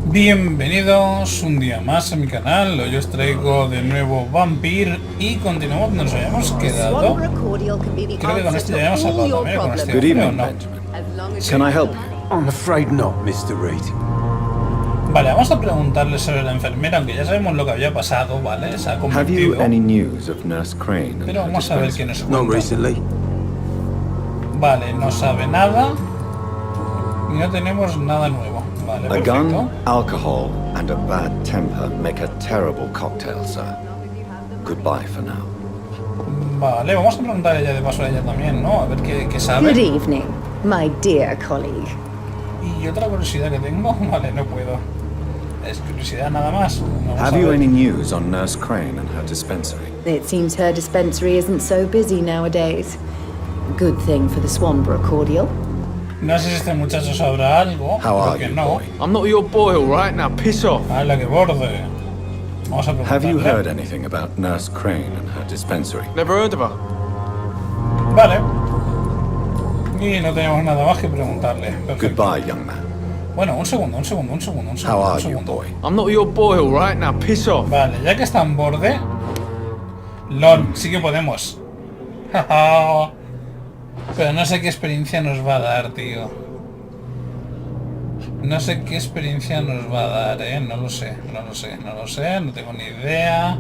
Bienvenidos un día más a mi canal. Hoy os traigo de nuevo Vampyr y continuamos donde nos habíamos quedado. Creo que con este ya hemos hablado también con este. Good evening, no. Benjamin. Can I help you? I'm afraid not, Mr. Reed. Vale, vamos a preguntarle sobre la enfermera, aunque ya sabemos lo que había pasado, ¿vale? Se ha Have convertido. you any news of Nurse Crane and Pero her vamos a ver qué dispensary? nos Not cuenta. recently. Vale, no sabe nada. Y no tenemos nada nuevo. Vale, A perfecto. gun, alcohol, and a bad temper make a terrible cocktail, sir. Goodbye for now. Vale, vamos a preguntar a ella de paso a ella también, ¿no? A ver qué sabe. Good evening, my dear colleague. Y otra curiosidad que tengo, vale, no puedo. Es curiosidad nada más. Vamos a Have you ver. any news on Nurse Crane and her dispensary? It seems her dispensary isn't so busy nowadays. Good thing for the Swanborough cordial. No sé si este muchacho sabrá algo. How are porque you, no. boy? I'm not your boy, all right? Now piss off. A la que borde. Vamos a Have you heard preguntarle. anything about Nurse Crane and her dispensary? Never heard of her. Vale. Y no tenemos nada más que preguntarle. Perfecto. Goodbye, young man. Bueno, un segundo. How are you, boy? I'm not your boy, all right? Now piss off. Vale, ya que está en borde. LOL, sí que podemos. Pero no sé qué experiencia nos va a dar, tío. No sé qué experiencia nos va a dar, no lo sé, no tengo ni idea.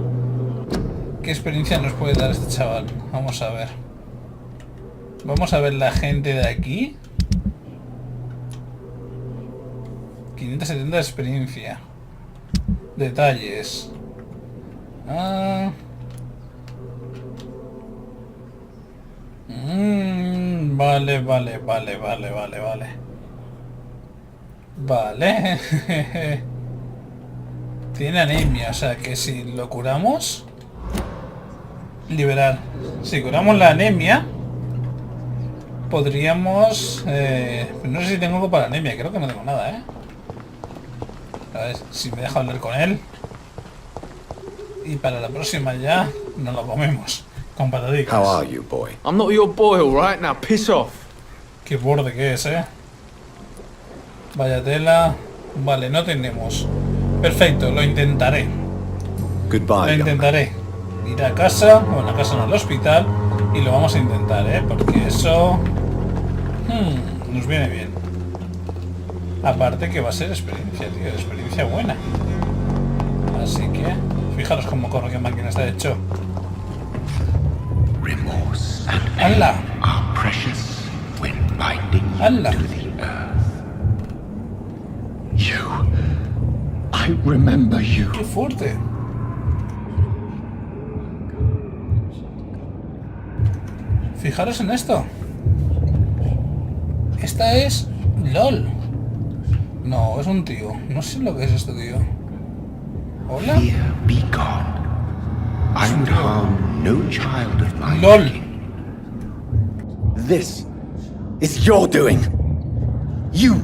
¿Qué experiencia nos puede dar este chaval? Vamos a ver. Vamos a ver la gente de aquí. 570 de experiencia. Detalles. Vale. Vale. Tiene anemia, o sea que si lo curamos... Liberar. Si curamos la anemia... Podríamos... no sé si tengo algo para anemia, creo que no tengo nada, A ver si me deja hablar con él. Y para la próxima ya nos lo comemos. Con pataditas. How are you, boy? I'm not your boy, all right? Now piss off. Qué borde que es, Vaya tela. Vale, no tenemos. Perfecto, lo intentaré. Goodbye, Lo young man. intentaré. Ir a casa, bueno, a casa no, al hospital. Y lo vamos a intentar, porque eso... nos viene bien. Aparte que va a ser experiencia, tío. Experiencia buena. Así que... Fijaros cómo corre, qué máquina está hecho. Remorse and ¡Hala! pain are precious when binding you ¡Hala! to the earth. You, I remember you. ¡Qué fuerte! Fijaros en esto. Esta es... LOL. No, es un tío. No sé lo que es esto, tío. ¿Hola? Fear be gone. I would harm no child of mine. LOL. This is your doing. You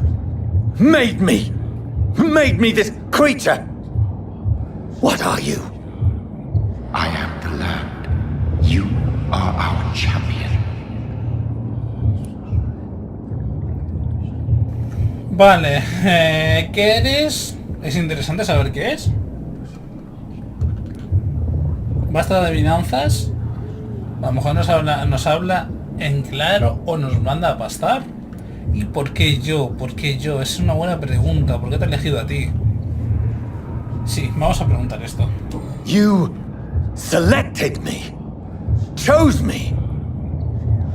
made me this creature. What are you? I am the land. You are our champion. Vale, ¿qué eres? Es interesante saber qué es. Basta de adivinanzas. A lo mejor nos habla en claro o nos manda a pastar. ¿Y por qué yo? ¿Por qué yo? Es una buena pregunta. ¿Por qué te he elegido a ti? Sí, vamos a preguntar esto. You selected me, chose me.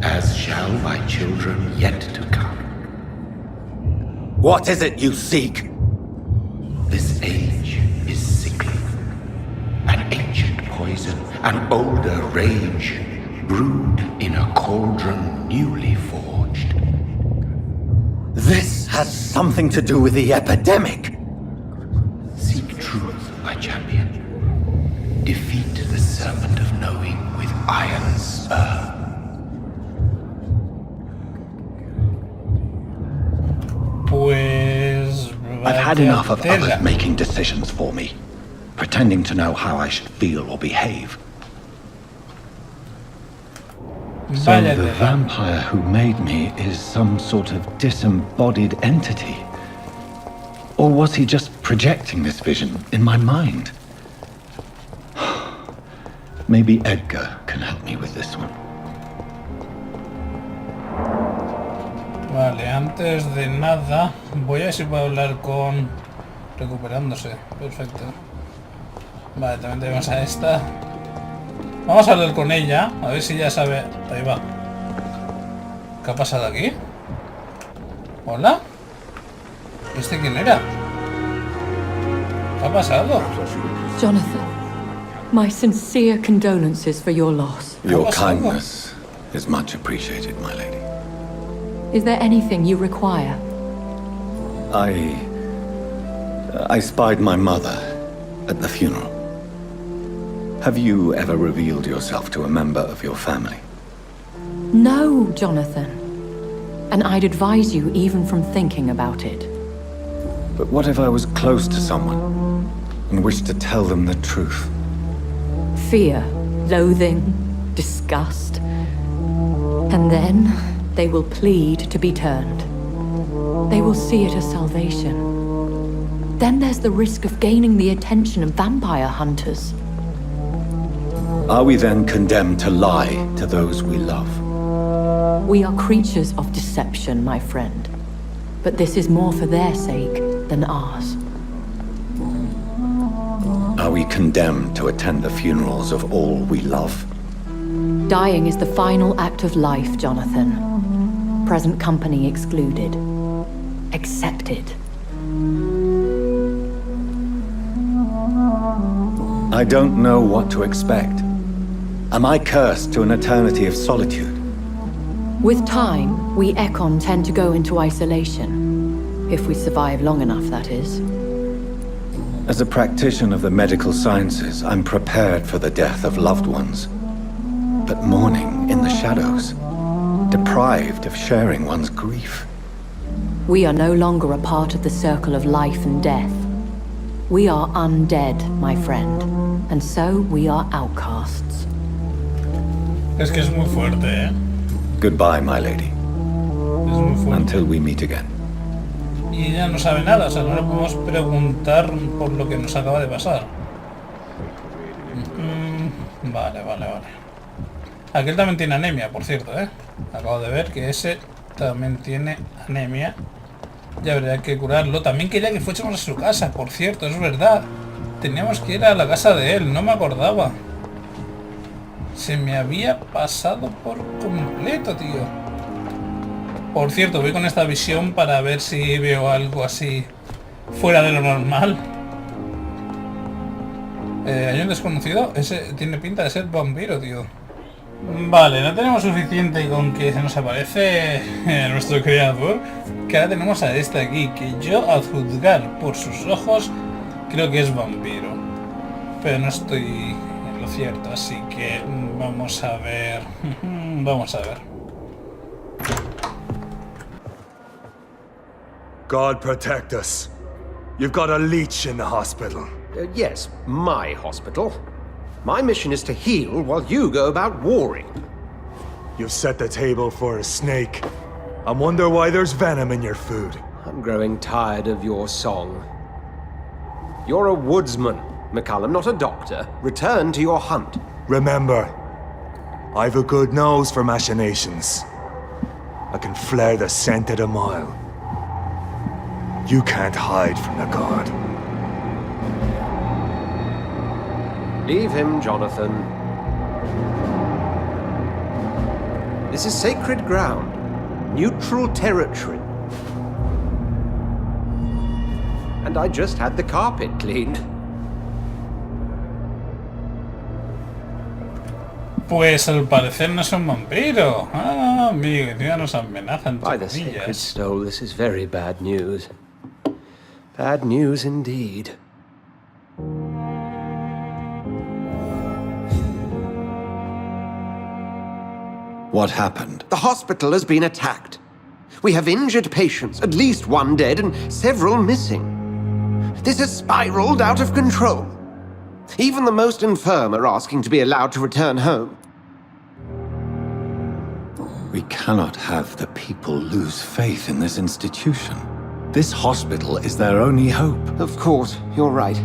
As shall my children yet to come. What is it you seek? This age is sickly. An ancient poison, an older rage, brewed in a cauldron newly forged. This has something to do with the epidemic. Seek truth, my champion. Defeat the serpent of knowing with iron spur. Pues... I've had vaya enough of tela. others making decisions for me, pretending to know how I should feel or behave. So Vaya the tela. vampire who made me is some sort of disembodied entity. Or was he just projecting this vision in my mind? Maybe Edgar can help me with this one. Vale, antes de nada, voy a ver si puedo hablar con... Recuperándose, perfecto. Vale, también tenemos a esta. Vamos a hablar con ella, a ver si ya sabe... Ahí va. ¿Qué ha pasado aquí? ¿Hola? ¿Este quién era? ¿Qué ha pasado? Jonathan, my sincere condolences for your loss. Your kindness is much appreciated, my lady. Is there anything you require? I spied my mother at the funeral. Have you ever revealed yourself to a member of your family? No, Jonathan. And I'd advise you even from thinking about it. But what if I was close to someone and wished to tell them the truth? Fear, loathing, disgust. And then they will plead to be turned. They will see it as salvation. Then there's the risk of gaining the attention of vampire hunters. Are we then condemned to lie to those we love? We are creatures of deception, my friend. But this is more for their sake than ours. Are we condemned to attend the funerals of all we love? Dying is the final act of life, Jonathan. Present company excluded. Accepted. I don't know what to expect. Am I cursed to an eternity of solitude? With time, we Ekon tend to go into isolation. If we survive long enough, that is. As a practitioner of the medical sciences, I'm prepared for the death of loved ones. But mourning in the shadows, deprived of sharing one's grief. We are no longer a part of the circle of life and death. We are undead, my friend. And so we are outcasts. Es que es muy fuerte, ¿eh? Goodbye, my lady. Es muy fuerte. Until we meet again. Y ella no sabe nada, o sea, no le podemos preguntar por lo que nos acaba de pasar. Vale. Aquel también tiene anemia, por cierto, ¿eh? Acabo de ver que ese también tiene anemia. Ya habría que curarlo. También quería que fuésemos a su casa, por cierto, es verdad. Teníamos que ir a la casa de él, no me acordaba. Se me había pasado por completo, tío. Por cierto, voy con esta visión para ver si veo algo así fuera de lo normal. ¿Hay un desconocido? Ese tiene pinta de ser vampiro, tío. Vale, no tenemos suficiente con que se nos aparece nuestro creador, que ahora tenemos a este aquí, que yo, a juzgar por sus ojos, creo que es vampiro. Pero no estoy en lo cierto, así que vamos a ver. Vamos a ver. God protect us. You've got a leech in the hospital. Yes, my hospital. My mission is to heal while you go about warring. You've set the table for a snake. I wonder why there's venom in your food. I'm growing tired of your song. You're a woodsman, McCallum, not a doctor. Return to your hunt. Remember, I've a good nose for machinations. I can flare the scent at a mile. You can't hide from the god. Leave him, Jonathan. This is sacred ground. Neutral territory. And I just had the carpet cleaned. Pues al parecer no es un vampiro. Ah, amigo, ya nos amenazan. By the sacred stone, this is very bad news. Bad news indeed. What happened? The hospital has been attacked. We have injured patients, at least one dead and several missing. This has spiraled out of control. Even the most infirm are asking to be allowed to return home. We cannot have the people lose faith in this institution. This hospital is their only hope. Of course, you're right.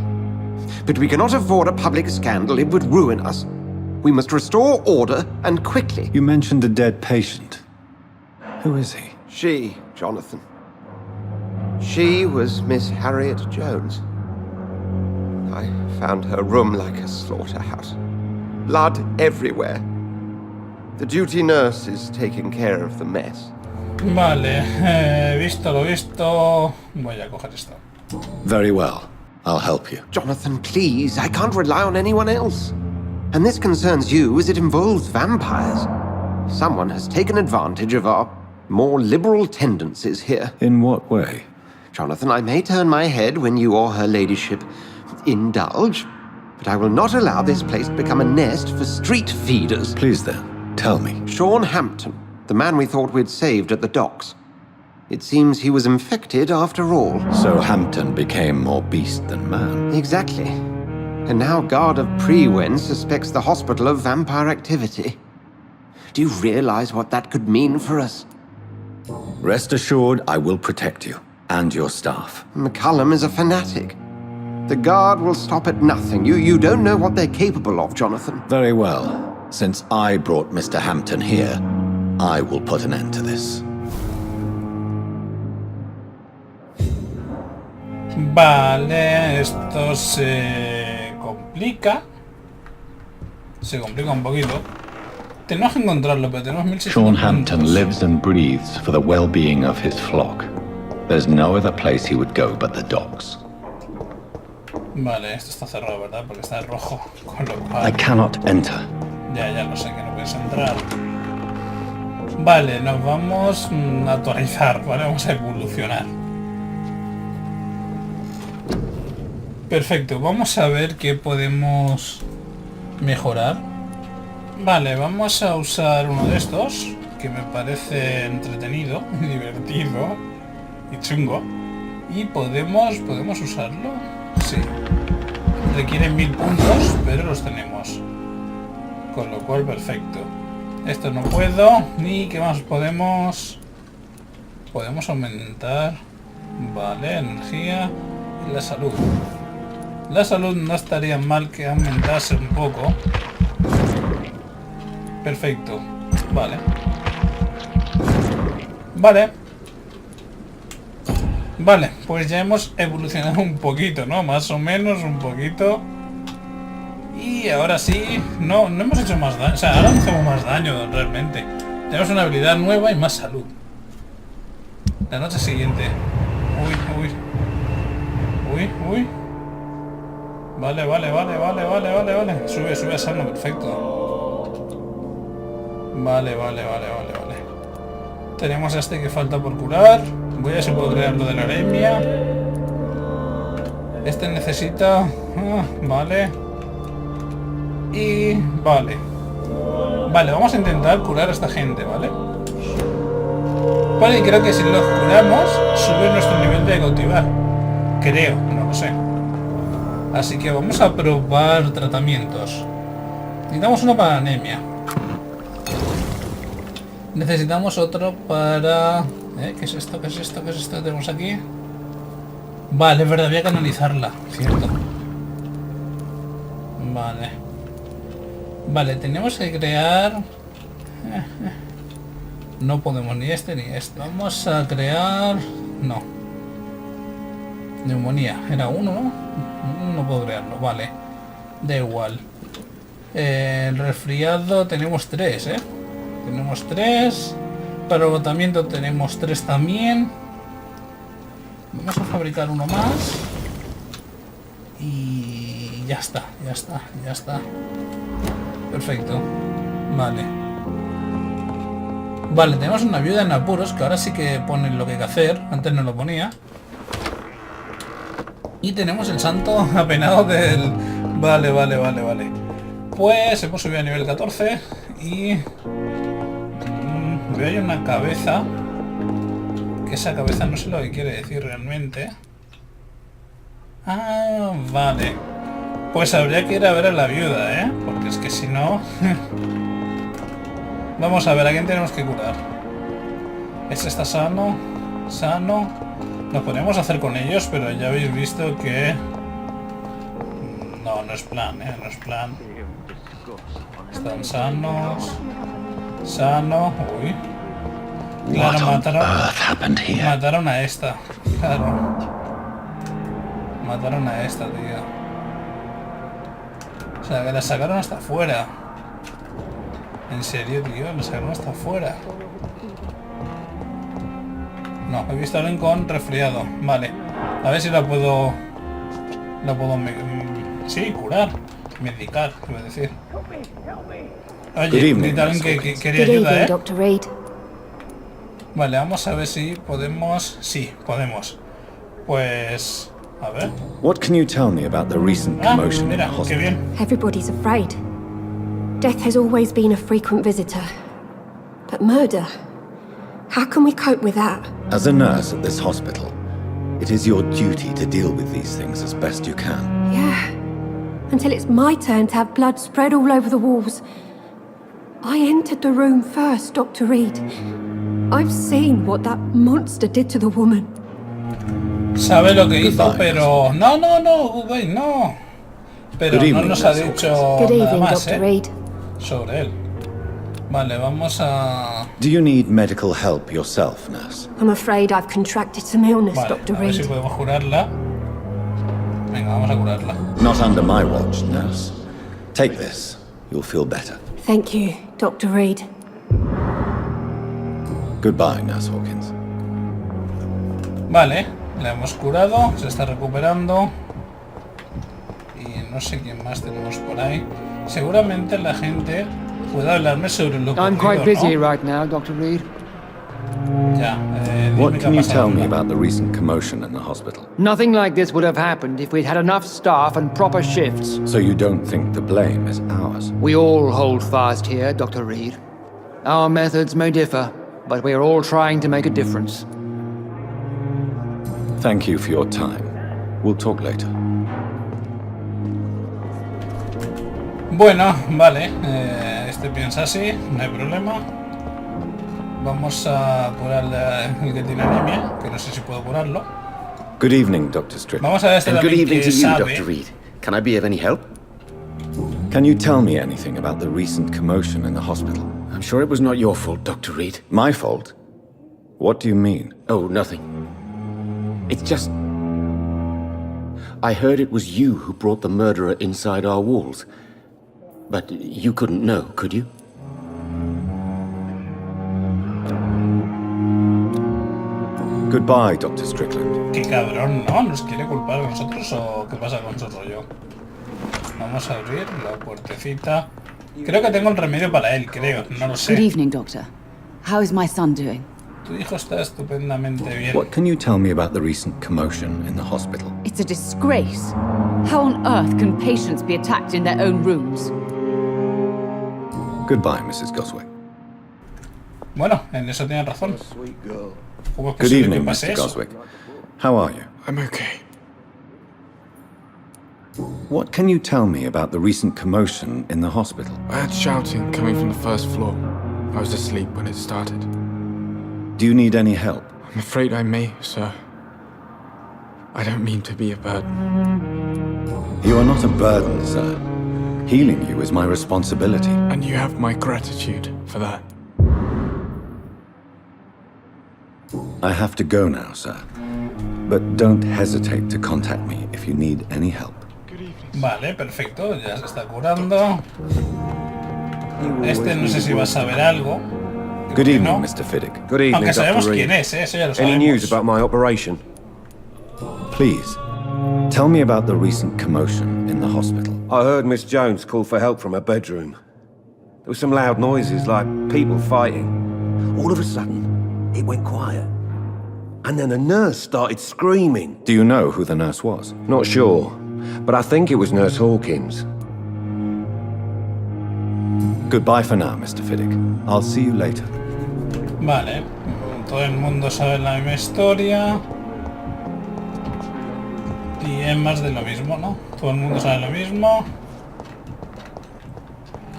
But we cannot afford a public scandal. It would ruin us. We must restore order, and quickly. You mentioned a dead patient. Who is he? She, Jonathan. She was Miss Harriet Jones. I found her room like a slaughterhouse. Blood everywhere. The duty nurse is taking care of the mess. Vale, visto lo visto, voy a coger esto. Very well. I'll help you. Jonathan, please, I can't rely on anyone else. And this concerns you as it involves vampires. Someone has taken advantage of our more liberal tendencies here. In what way? Jonathan, I may turn my head when you or her ladyship indulge, but I will not allow this place to become a nest for street feeders. Please then, tell me. Sean Hampton, the man we thought we'd saved at the docks. It seems he was infected after all. So Hampton became more beast than man. Exactly. And now Guard of Prewen suspects the hospital of vampire activity. Do you realize what that could mean for us? Rest assured, I will protect you and your staff. McCullum is a fanatic. The Guard will stop at nothing. You don't know what they're capable of, Jonathan. Very well. Since I brought Mr. Hampton here, I will put an end to this. Vale, esto se complica. Se complica un poquito. Tenemos que encontrarlo, pero tenemos 1600 Sean Hampton puntos. lives and breathes for the well-being of his flock. There's no other place he would go but the docks. Vale, esto está cerrado, ¿verdad? Porque está en rojo. Con lo I cual... cannot enter. Ya lo sé que no puedes entrar. Vale, nos vamos a actualizar, ¿vale? Vamos a evolucionar. Perfecto, vamos a ver qué podemos mejorar. Vale, vamos a usar uno de estos, que me parece entretenido, divertido y chungo. Y podemos usarlo. Sí. Requiere 1000 puntos, pero los tenemos. Con lo cual, perfecto. Esto no puedo. Ni qué más podemos... Podemos aumentar... Vale, energía y la salud. La salud no estaría mal que aumentase un poco. Perfecto. Vale. Vale. Vale, pues ya hemos evolucionado un poquito, ¿no? Más o menos un poquito. Y ahora sí, no hemos hecho más daño. O sea, ahora no hacemos más daño realmente. Tenemos una habilidad nueva y más salud. La noche siguiente. Uy. Vale. Sube a sano, perfecto. Vale. Tenemos a este que falta por curar. Voy a ver si puedo crear lo de la anemia. Este necesita... vale. Y... Vale, vamos a intentar curar a esta gente, ¿vale? Vale, y creo que si los curamos, sube nuestro nivel de cautivar. Creo, no lo sé. Así que vamos a probar tratamientos. Necesitamos uno para anemia. Necesitamos otro para... ¿Qué es esto que tenemos aquí? Vale, es verdad, voy a canalizarla, cierto. Vale, tenemos que crear... No podemos ni este ni este. Vamos a crear... No. Neumonía. Era uno, ¿no? No puedo crearlo, vale. Da igual. El resfriado tenemos 3, ¿eh? Tenemos 3. Para el agotamiento tenemos 3 también. Vamos a fabricar uno más. Y ya está. Perfecto. Vale, tenemos una viuda en apuros, que ahora sí que ponen lo que hay que hacer. Antes no lo ponía. Y tenemos el santo apenado del... Vale. Pues hemos subido a nivel 14. Y... veo ahí una cabeza. Que esa cabeza no sé lo que quiere decir realmente. Ah, vale. Pues habría que ir a ver a la viuda, ¿eh? Porque es que si no... Vamos a ver, ¿a quién tenemos que curar? Este está sano. Lo podemos hacer con ellos, pero ya habéis visto que... No, no es plan, no es plan. Están sanos. Sano. Uy. Claro, mataron a esta. Claro. Mataron a esta, tío. O sea, que la sacaron hasta afuera. En serio, tío, la sacaron hasta afuera. No, he visto a alguien con resfriado. Vale. A ver si la puedo... sí, curar. Medicar, quiero decir. Oye, necesito alguien que quería ayuda, ¿eh? Dr. Reed. Vale, vamos a ver si podemos... Sí, podemos. Pues... A ver. What can you tell me about the recent commotion in the Mira, qué hospital? bien. Everybody's afraid. Death has always been a frequent visitor. But murder? How can we cope with that? As a nurse at this hospital, it is your duty to deal with these things as best you can. Yeah. Until it's my turn to have blood spread all over the walls. I entered the room first, Dr. Reed. I've seen what that monster did to the woman. Sabe lo que hizo, Goodbye. pero... No, Goodbye, no. Pero Good no evening, nos ha Miss dicho Good nada evening, más, Dr. Reed. sobre él. Vale, vamos a... Do you need medical help yourself, nurse? I'm afraid I've contracted some illness, Vale, Dr. a ver si Reed. podemos curarla. Venga, vamos a curarla. Not under my watch, nurse. Take this. You'll feel better. Thank you, Dr. Reed. Goodbye, Nurse Hawkins. Vale, la hemos curado, se está recuperando. Y no sé quién más tenemos por ahí. Seguramente la gente puede hablarme sobre lo que I'm quite busy ¿no? right now, Dr. Reed. Ya, What dime qué can ha you pasado. tell me about the recent commotion in the hospital? Nothing like this would have happened if we'd had enough staff and proper shifts. So you don't think the blame is ours? We all hold fast here, Dr. Reed. Our methods may differ, but we are all trying to make a difference. Thank you for your time. We'll talk later. Bueno, vale, este piensa así, no hay problema. Vamos a curarle el que tiene anemia, que no sé si puedo curarlo. Good evening, Dr. Strickland. Vamos a ver este And good también evening que to you, sabe. Dr. Reed. Can I be of any help? Can you tell me anything about the recent commotion in the hospital? I'm sure it was not your fault, Dr. Reed. My fault? What do you mean? Oh, nothing. It's just... I heard it was you who brought the murderer inside our walls. But you couldn't know, could you? Goodbye, Dr. Strickland. Qué cabrón, ¿no? ¿Nos quiere culpar a nosotros o qué pasa con su rollo? Vamos a abrir la puertecita. Creo que tengo el remedio para él, creo, no lo Good sé. evening, Doctor. How is my son doing? Tu hijo está estupendamente bien. What can you tell me about the recent commotion in the hospital? It's a disgrace. How on earth can patients be attacked in their own rooms? Goodbye, Mrs. Goswick. Bueno, en eso tiene razón. ¿Cómo es Good posible que evening, pase Mr. eso? Goswick. How are you? I'm okay. What can you tell me about the recent commotion in the hospital? I had shouting coming from the first floor. I was asleep when it started. Do you need any help? I'm afraid I may, sir. I don't mean to be a burden. You are not a burden, sir. Healing you is my responsibility. And you have my gratitude for that. I have to go now, sir. But don't hesitate to contact me if you need any help. Vale, perfecto, ya se está curando. Este no sé si va a saber algo. Creo Good que evening, no. Mr. Fiddick. Good evening, Aunque sabemos Dr. quién Reed. es, eso ya lo Any sabemos. news about my operation? Please, tell me about the recent commotion in the hospital. I heard Miss Jones call for help from her bedroom. There were some loud noises, like people fighting. All of a sudden, it went quiet. And then a nurse started screaming. Do you know who the nurse was? Not sure, but I think it was Nurse Hawkins. Goodbye for now, Mr. Fiddick. I'll see you later. Vale, todo el mundo sabe la misma historia. Y es más de lo mismo, ¿no? Todo el mundo sabe lo mismo.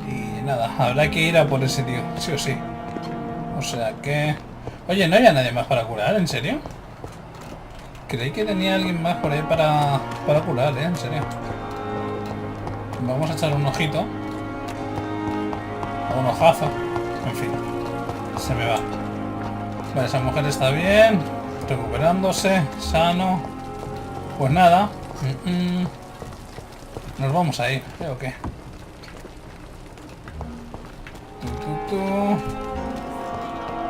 Y nada, habrá que ir a por ese tío, sí o sí. O sea que... Oye, ¿no había nadie más para curar? ¿En serio? Creí que tenía alguien más por ahí para curar, en serio. Vamos a echar un ojito. O un ojazo. En fin. Se me va. Vale, esa mujer está bien. Recuperándose. Sano. Pues nada. Nos vamos a ir, ¿o qué?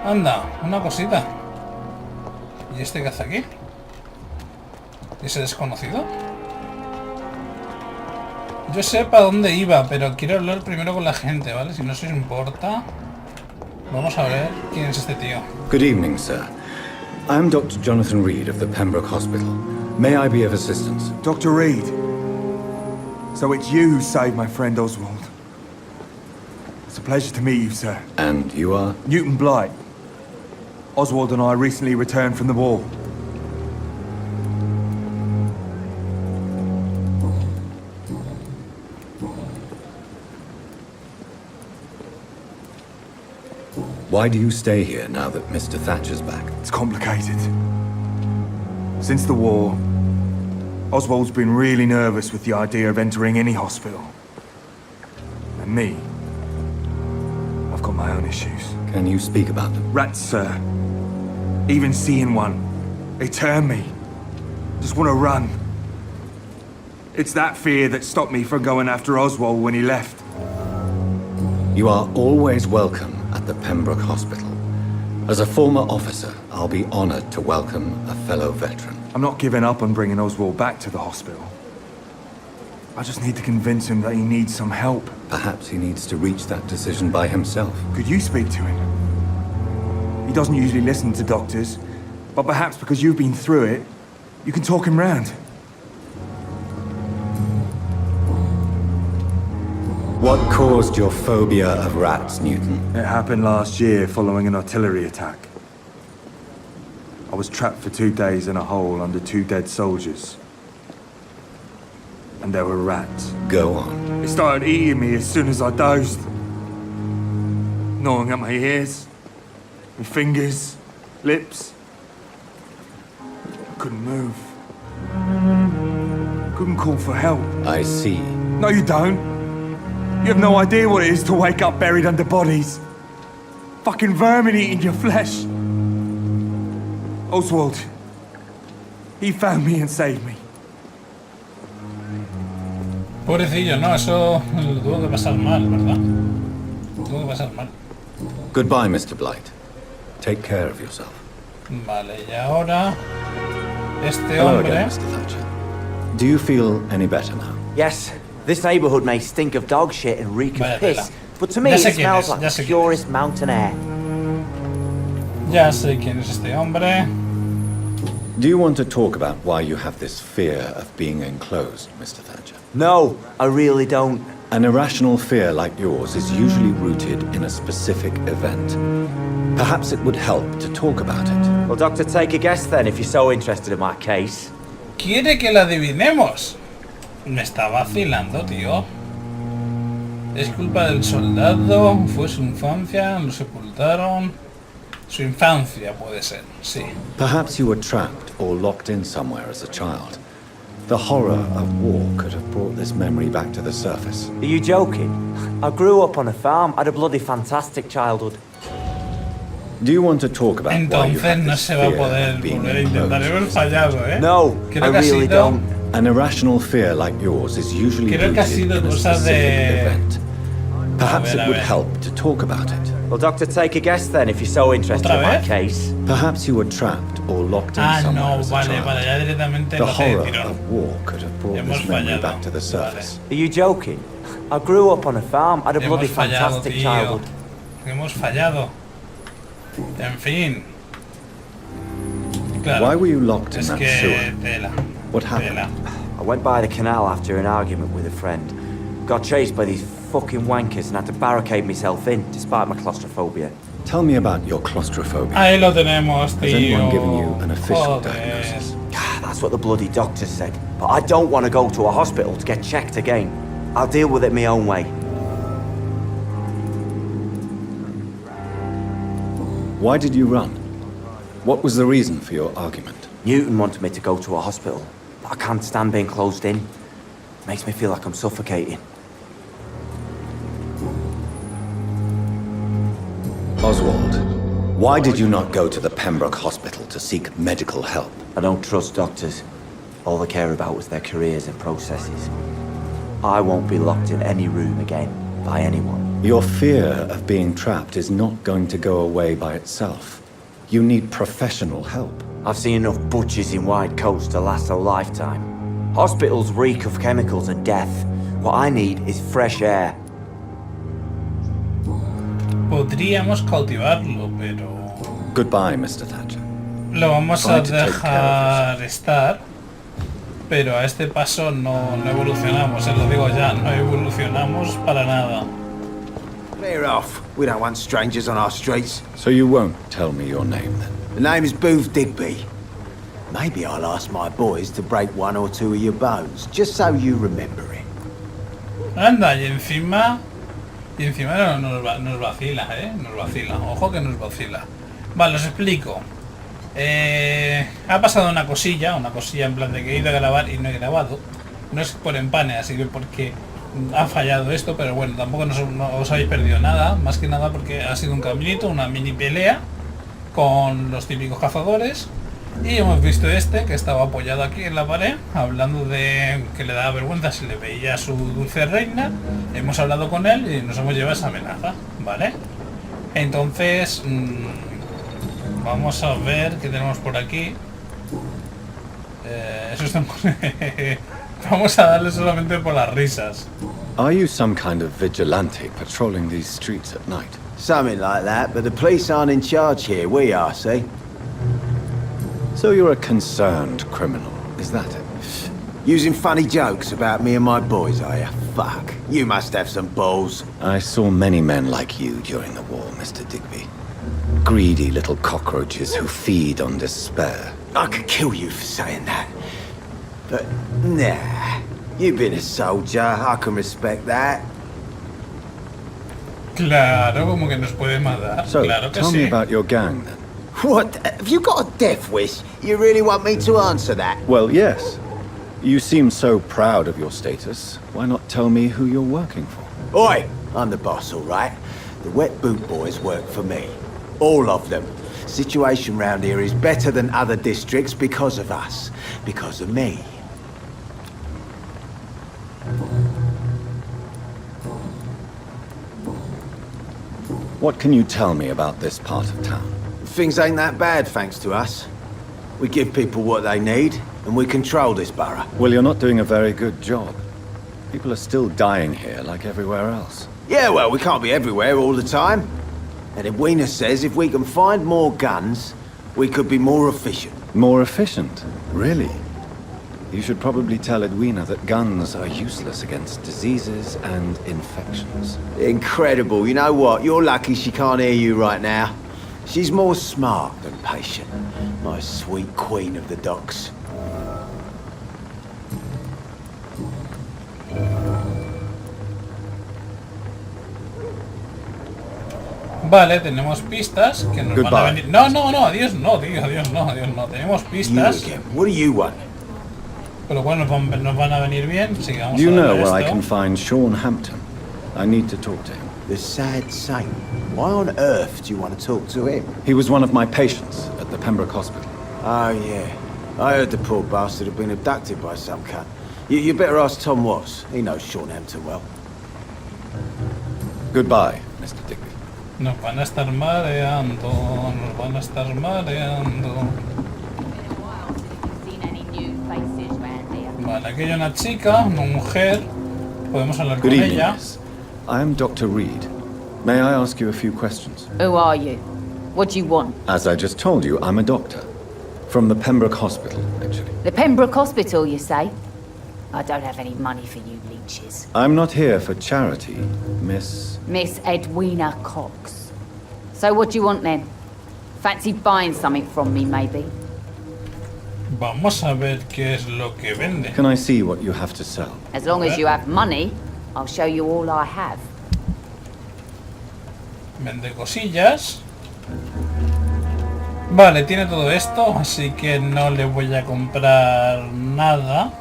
Anda, una cosita. ¿Y este qué hace aquí? ¿Y ese desconocido? Yo sé para dónde iba, pero quiero hablar primero con la gente, ¿vale? Si no se os importa. Vamos a ver quién es este tío. Good evening, sir. I'm Dr. Jonathan Reed of the Pembroke Hospital. May I be of assistance? Dr. Reed. So it's you who saved my friend Oswald. It's a pleasure to meet you, sir. And you are? Newton Blight. Oswald and I recently returned from the war. Why do you stay here now that Mr. Thatcher's back? It's complicated. Since the war, Oswald's been really nervous with the idea of entering any hospital. And me, I've got my own issues. Can you speak about them? Rats, sir. Even seeing one, they turn me. Just want to run. It's that fear that stopped me from going after Oswald when he left. You are always welcome at the Pembroke Hospital. As a former officer, I'll be honored to welcome a fellow veteran. I'm not giving up on bringing Oswald back to the hospital. I just need to convince him that he needs some help. Perhaps he needs to reach that decision by himself. Could you speak to him? He doesn't usually listen to doctors, but perhaps because you've been through it, you can talk him round. What caused your phobia of rats, Newton? It happened last year following an artillery attack. I was trapped for 2 days in a hole under 2 dead soldiers. And there were rats. Go on. They started eating me as soon as I dozed. Gnawing at my ears, my fingers, lips. I couldn't move. Couldn't call for help. I see. No, you don't. You have no idea what it is to wake up buried under bodies. Fucking vermin eating your flesh. Oswald. He found me and saved me. Pobrecillo, no, eso lo tuvo que pasar mal, ¿verdad? Tuvo que pasar mal. Goodbye, Mr. Blight. Take care of yourself. Vale, y ahora este Hello hombre. again, Mr. Thatcher. Do you feel any better now? Yes. This neighborhood may stink of dog shit and reek of piss, but to me Ya sé it quién smells es, like ya the sé quién purest mountain air. Ya sé quién es este hombre. Do you want to talk about why you have this fear of being enclosed, Mr. Thatcher? No, I really don't. An irrational fear like yours is usually rooted in a specific event. Perhaps it would help to talk about it. Well, Doctor, take a guess then if you're so interested in my case. ¿Quiere que la adivinemos? Me está vacilando, tío. Es culpa del soldado, fue su infancia, lo sepultaron. Su infancia puede ser, sí. Perhaps you were trapped or locked in somewhere as a child. The horror of war could have brought this memory back to the surface. Are you joking? I grew up on a farm, had a bloody fantastic childhood. Do you want to talk about why you Entonces have no this se va a fear poder of being volver a intentar. enclosed, Hemos Mr. fallado, ¿eh? No, Creo I que ha really sido- don't. An irrational fear like yours is usually Creo que ha rooted sido in a cosa specific de- event. Perhaps ver, it a would ver. help to talk about it. Well, Doctor, take a guess then if you're so interested ¿Otra in my vez? case. Perhaps you were trapped or locked in Ah, somewhere no, as a vale, child. vale, ya directamente The lo sé de horror tirón. of war could have brought Hemos this memory fallado. back to the surface. Are you joking? I grew up on a farm, had a bloody Hemos fallado, fantastic tío. childhood. Hemos fallado. En fin. Claro. Why were you locked in Es that que sewer? tela. What happened? Tela. I went by the canal after an argument with a friend. Got chased by these fucking wankers and had to barricade myself in, despite my claustrophobia. Tell me about your claustrophobia. Ahí lo tenemos, Has tío. anyone given you an official Joder. diagnosis? That's what the bloody doctor said. But I don't want to go to a hospital to get checked again. I'll deal with it my own way. Why did you run? What was the reason for your argument? Newton wanted me to go to a hospital, but I can't stand being closed in. It makes me feel like I'm suffocating. Oswald, why did you not go to the Pembroke Hospital to seek medical help? I don't trust doctors. All they care about was their careers and processes. I won't be locked in any room again by anyone. Your fear of being trapped is not going to go away by itself. You need professional help. I've seen enough butchers in white coats to last a lifetime. Hospitals reek of chemicals and death. What I need is fresh air. Podríamos cultivarlo, pero... Goodbye, Mr. Thatcher. Lo vamos a dejar estar, pero a este paso no evolucionamos, lo digo ya, no evolucionamos para nada. Clear off. We don't want strangers on our streets. So you won't tell me your name, then? The name is Booth Digby. Maybe I'll ask my boys to break one or two of your bones, just so you remember it. Anda, y encima nos vacila, nos vacila, ojo que nos vacila. Vale, os explico. Ha pasado una cosilla en plan de que he ido a grabar y no he grabado. No es por empane, así que porque ha fallado esto, pero bueno, tampoco no os habéis perdido nada, más que nada porque ha sido un caminito, una mini pelea con los típicos cazadores. Y hemos visto que estaba apoyado aquí en la pared, hablando de que le daba vergüenza si le veía a su dulce reina. Hemos hablado con él y nos hemos llevado esa amenaza, ¿vale? Entonces, vamos a ver qué tenemos por aquí. Eso está vamos a darle solamente por las risas. Are you some kind of vigilante patrolling these streets at night? Something like that, but the police aren't in charge here. We are, see? So you're a concerned criminal, is that it? Using funny jokes about me and my boys, are you? Fuck. You must have some balls. I saw many men like you during the war, Mr. Digby. Greedy little cockroaches who feed on despair. I could kill you for saying that. But, nah. You've been a soldier, I can respect that. Claro, como que nos puede matar. So, claro que tell sí. me about your gang, then. What? Have you got a death wish? You really want me to answer that? Well, yes. You seem so proud of your status. Why not tell me who you're working for? Oi! I'm the boss, all right? The wet boot boys work for me. All of them. Situation round here is better than other districts because of us. Because of me. What can you tell me about this part of town? Things ain't that bad, thanks to us. We give people what they need, and we control this borough. Well, you're not doing a very good job. People are still dying here like everywhere else. Yeah, well, we can't be everywhere all the time. And Edwina says if we can find more guns, we could be more efficient. More efficient? Really? You should probably tell Edwina that guns are useless against diseases and infections. Incredible. You know what? You're lucky she can't hear you right now. She's more smart than patient. My sweet queen of the docks. Vale, tenemos pistas que nos van a venir. No, adiós, no, tío, adiós, no. Tenemos pistas. What do you want? Con lo cual nos van a venir bien. Sigamos. You know where I can find Sean Hampton. I need to talk to him. The sad saint. Why on earth do you want to talk to him? He was one of my patients at the Pembroke Hospital. Oh, yeah. I heard the poor bastard had been abducted by some cunt. You better ask Tom Watts. He knows Sean Hampton well. Goodbye, Mr. Digby. Nos van a estar mareando, Vale, aquí hay una chica, una mujer. Podemos hablar con ella. Miss. I am Dr. Reed. May I ask you a few questions? Who are you? What do you want? As I just told you, I'm a doctor. From the Pembroke Hospital, actually. The Pembroke Hospital, you say? I don't have any money for you leeches. I'm not here for charity, Miss... Miss Edwina Cox. So what do you want then? Fancy buying something from me, maybe? Vamos a ver qué es lo que vende. Can I see what you have to sell? As long as you have money, I'll show you all I have. Vende cosillas. Vale, tiene todo esto, así que no le voy a comprar nada.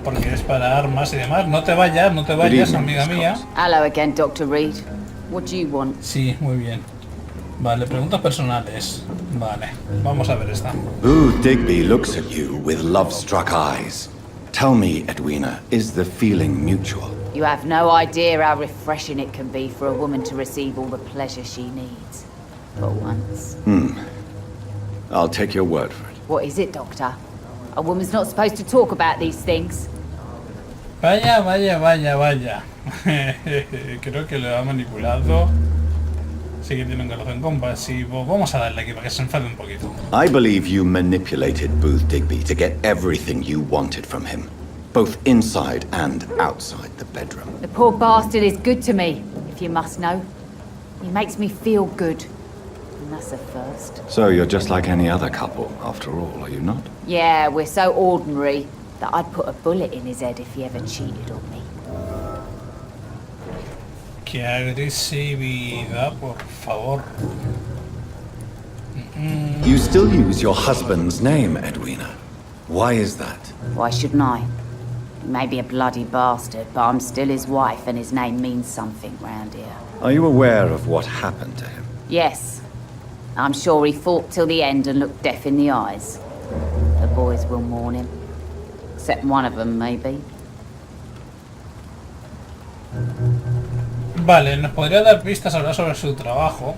Porque es para armas y demás. No te vayas, amiga mía. Hello again, Dr. Reed. What do you want? Sí, muy bien. Vale, preguntas personales. Vale, vamos a ver esta. Booth Digby looks at you with love-struck eyes. Tell me, Edwina, is the feeling mutual? You have no idea how refreshing it can be for a woman to receive all the pleasure she needs. For once. I'll take your word for it. What is it, Doctor? A woman's not supposed to talk about these things. Vaya. Creo que lo ha manipulado. Sí que tiene un corazón compasivo. Vamos a darle aquí para que se enfade un poquito. I believe you manipulated Booth Digby to get everything you wanted from him, both inside and outside the bedroom. The poor bastard is good to me, if you must know. He makes me feel good. And that's a first. So you're just like any other couple, after all, are you not? Yeah, we're so ordinary that I'd put a bullet in his head if he ever cheated on me. Qué agresividad, por favor. You still use your husband's name, Edwina. Why is that? Why shouldn't I? He may be a bloody bastard, but I'm still his wife and his name means something round here. Are you aware of what happened to him? Yes. I'm sure he fought till the end and looked death in the eyes. The boys will mourn him. Except one of them, maybe. Vale, nos podría dar pistas ahora sobre su trabajo.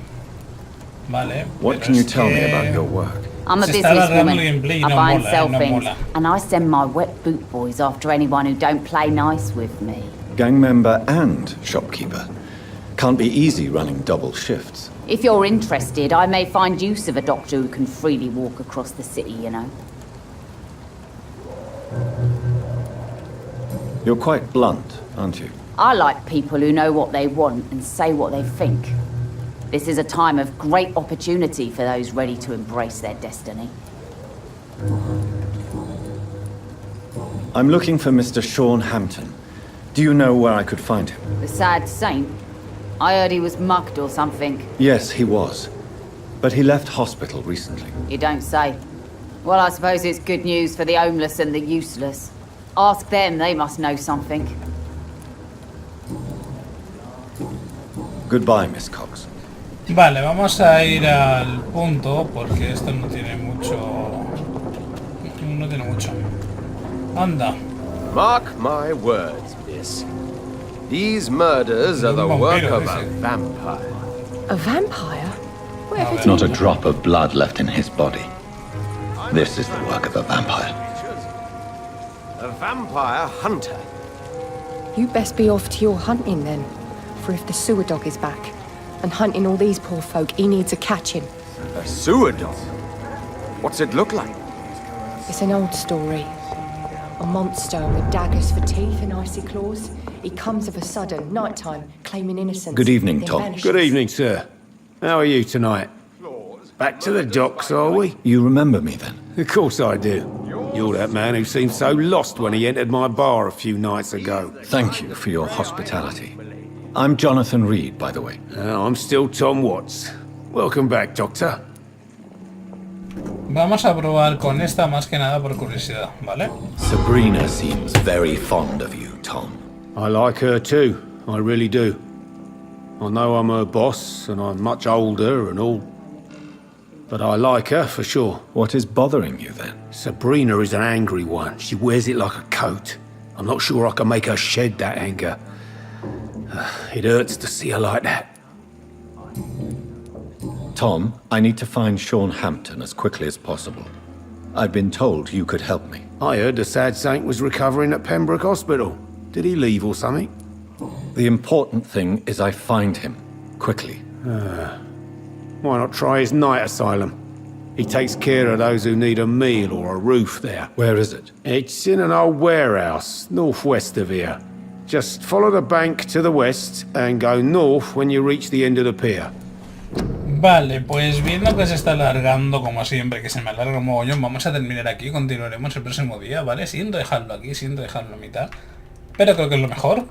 Vale. What can you tell me about your work? I'm a businesswoman. I buy and sell things, and I send my wet boot boys after anyone who don't play nice with me. Gang member and shopkeeper. Can't be easy running double shifts. If you're interested, I may find use of a doctor who can freely walk across the city, you know. You're quite blunt, aren't you? I like people who know what they want and say what they think. This is a time of great opportunity for those ready to embrace their destiny. I'm looking for Mr. Sean Hampton. Do you know where I could find him? The sad saint? I heard he was mugged or something. Yes, he was. But he left hospital recently. You don't say. Well, I suppose it's good news for the homeless and the useless. Ask them, they must know something. Goodbye, Miss Cox. Vale, vamos a ir al punto porque esto no tiene mucho. Anda. Mark my words, miss. These murders are the work of a vampire. A vampire? Not a drop of blood left in his body. This is the work of a vampire. A vampire hunter. You best be off to your hunting then. For if the sewer dog is back, and hunting all these poor folk, he needs a catching. A sewer dog? What's it look like? It's an old story. A monster with daggers for teeth and icy claws. He comes of a sudden, nighttime, claiming innocence. Good evening, then Tom. vanishes. Good evening, sir. How are you tonight? Back to the docks, are we? You remember me then? Of course I do. You're that man who seemed so lost when he entered my bar a few nights ago. Thank you for your hospitality. I'm Jonathan Reed, by the way. I'm still Tom Watts. Welcome back, Doctor. Vamos a probar con esta más que nada por curiosidad, ¿vale? Sabrina seems very fond of you, Tom. I like her too. I really do. I know I'm her boss, and I'm much older and all. But I like her, for sure. What is bothering you, then? Sabrina is an angry one. She wears it like a coat. I'm not sure I can make her shed that anger. It hurts to see her like that. Tom, I need to find Sean Hampton as quickly as possible. I've been told you could help me. I heard the sad saint was recovering at Pembroke Hospital. Did he leave or something? The important thing is I find him, quickly. Why not try his night asylum? He takes care of those who need a meal or a roof there. Where is it? It's in an old warehouse, northwest of here. Just follow the bank to the west and go north when you reach the end of the pier. Vale, pues viendo que se está alargando como siempre, que se me alarga un mogollón, vamos a terminar aquí, continuaremos el próximo día, ¿vale? Siento dejarlo aquí, siento dejarlo a mitad, pero creo que es lo mejor.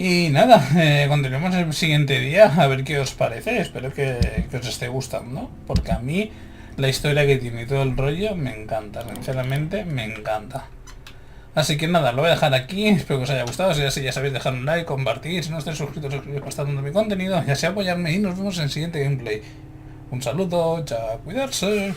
Y nada, continuamos el siguiente día a ver qué os parece. Espero que os esté gustando, porque a mí la historia que tiene y todo el rollo me encanta, sinceramente me encanta. Así que nada, lo voy a dejar aquí, espero que os haya gustado. Si es así, ya sabéis, dejar un like, compartir, si no estáis suscritos, suscribiros para estar dando mi contenido, y así apoyarme, y nos vemos en el siguiente gameplay. Un saludo, chao, cuidarse.